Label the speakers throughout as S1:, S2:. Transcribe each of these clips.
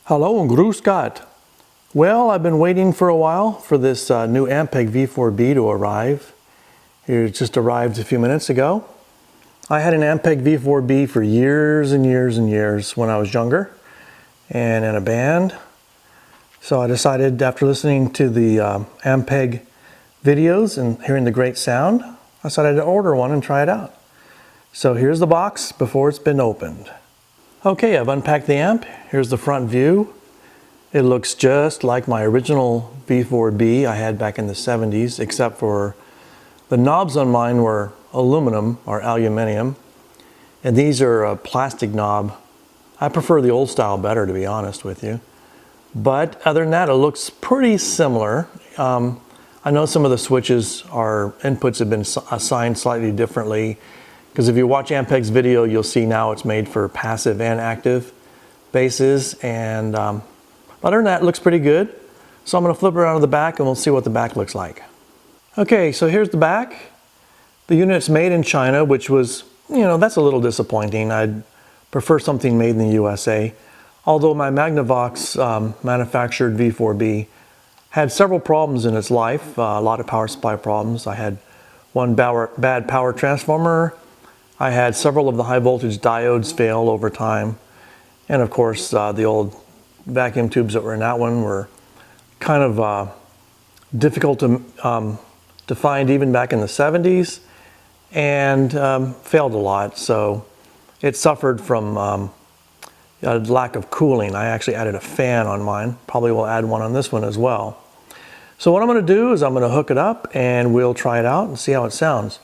S1: Hello and grüß Gott. Well, I've been waiting for a while for this new Ampeg V-4B to arrive. It just arrived a few minutes ago. I had an Ampeg V-4B for years and years and years when I was younger and in a band. So I decided, after listening to the Ampeg videos and hearing the great sound, I decided to order one and try it out. So here's the box before it's been opened. Okay, I've unpacked the amp. Here's the front view. It looks just like my original V-4B I had back in the 70s, except for the knobs on mine were aluminum or aluminium, and these are a plastic knob. I prefer the old style better, to be honest with you. But other than that, it looks pretty similar. I know some of the switches, our inputs have been assigned slightly differently, because if you watch Ampeg's video, you'll see now it's made for passive and active basses. And other than that, it looks pretty good. So I'm going to flip it around to the back and we'll see what the back looks like. Okay, so here's the back. The unit's made in China, which was, that's a little disappointing. I'd prefer something made in the USA. Although my Magnavox manufactured V-4B had several problems in its life, a lot of power supply problems. I had one bad power transformer. I had several of the high voltage diodes fail over time. And of course, the old vacuum tubes that were in that one were kind of difficult to find even back in the 70s, and failed a lot. So it suffered from a lack of cooling. I actually added a fan on mine. Probably will add one on this one as well. So what I'm going to do is I'm going to hook it up and we'll try it out and see how it sounds.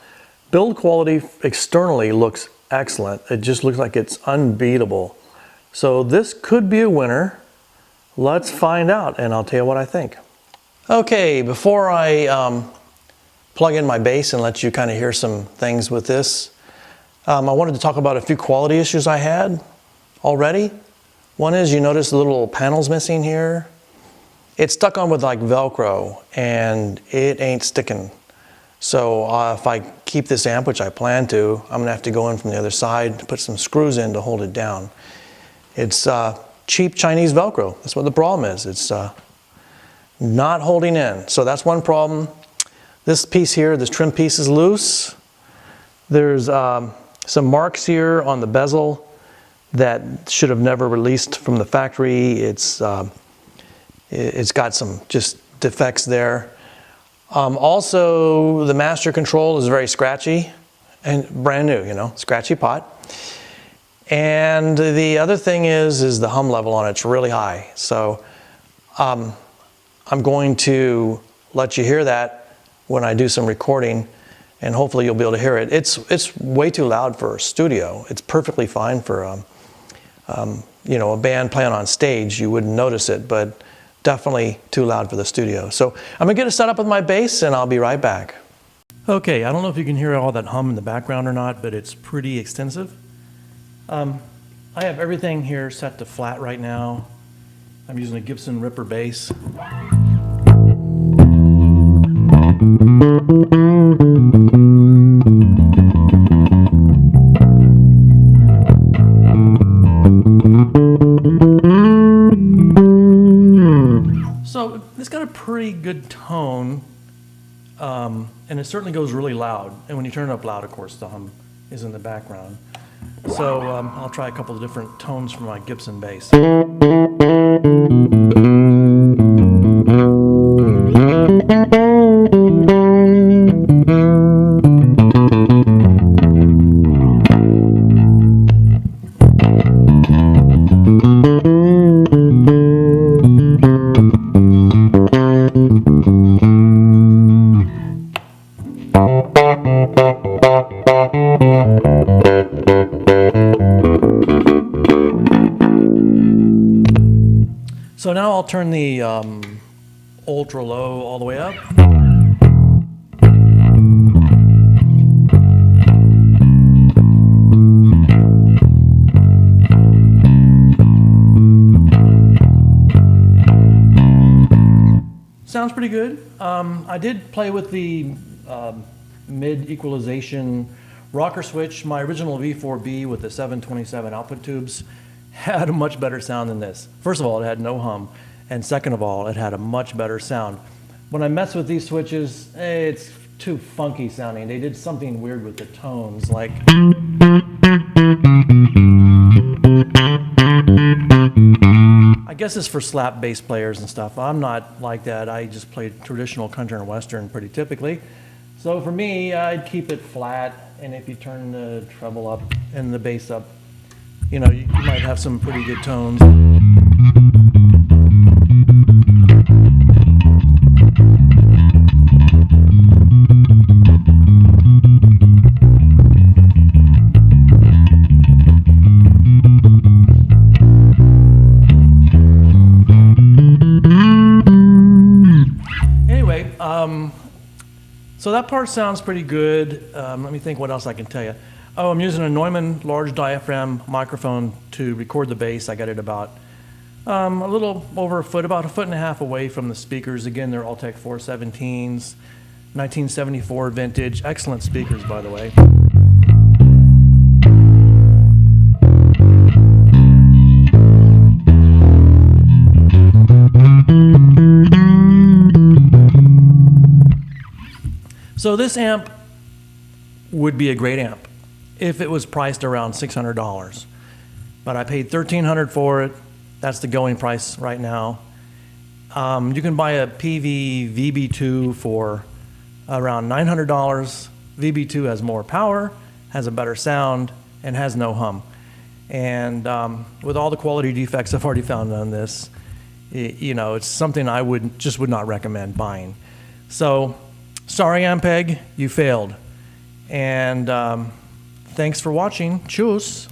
S1: Build quality externally looks excellent. It just looks like it's unbeatable. So this could be a winner. Let's find out and I'll tell you what I think. Okay, before I plug in my bass and let you kind of hear some things with this, I wanted to talk about a few quality issues I had already. One is, you notice the little panels missing here. It's stuck on with like Velcro and it ain't sticking. So if I keep this amp, which I plan to, I'm gonna have to go in from the other side to put some screws in to hold it down. It's cheap Chinese Velcro. That's what the problem is. It's not holding in. So that's one problem. This piece here, this trim piece, is loose. There's some marks here on the bezel that should have never released from the factory. It's got some just defects there. Also, the master control is very scratchy and brand new, scratchy pot. And the other thing is the hum level on it's really high. So I'm going to let you hear that when I do some recording, and hopefully you'll be able to hear it. It's way too loud for a studio. It's perfectly fine for a band playing on stage. You wouldn't notice it, but definitely too loud for the studio. So I'm gonna get it set up with my bass and I'll be right back. Okay, I don't know if you can hear all that hum in the background or not, but it's pretty extensive. I have everything here set to flat right now. I'm using a Gibson Ripper bass. So it's got a pretty good tone, and it certainly goes really loud. And when you turn it up loud, of course, the hum is in the background. So I'll try a couple of different tones from my Gibson bass. So now I'll turn the ultra low all the way up. Sounds pretty good. I did play with the mid equalization rocker switch. My original V-4B with the 727 output tubes had a much better sound than this. First of all, it had no hum, and second of all, it had a much better sound. When I mess with these switches, it's too funky sounding. They did something weird with the tones, like I guess it's for slap bass players and stuff. I'm not like that. I just play traditional country and western pretty typically. So for me, I'd keep it flat, and if you turn the treble up and the bass up, you know, you might have some pretty good tones. Anyway, so that part sounds pretty good. Let me think what else I can tell you. Oh, I'm using a Neumann large diaphragm microphone to record the bass. I got it about a little over a foot, about a foot and a half away from the speakers. Again, they're Altec 417s, 1974 vintage. Excellent speakers, by the way. So this amp would be a great amp if it was priced around $600. But I paid $1,300 for it. That's the going price right now. You can buy a PV VB2 for around $900. VB2 has more power, has a better sound, and has no hum. And with all the quality defects I've already found on this, you know, it's something I would not recommend buying. So, sorry Ampeg, you failed. And thanks for watching. Tschüss.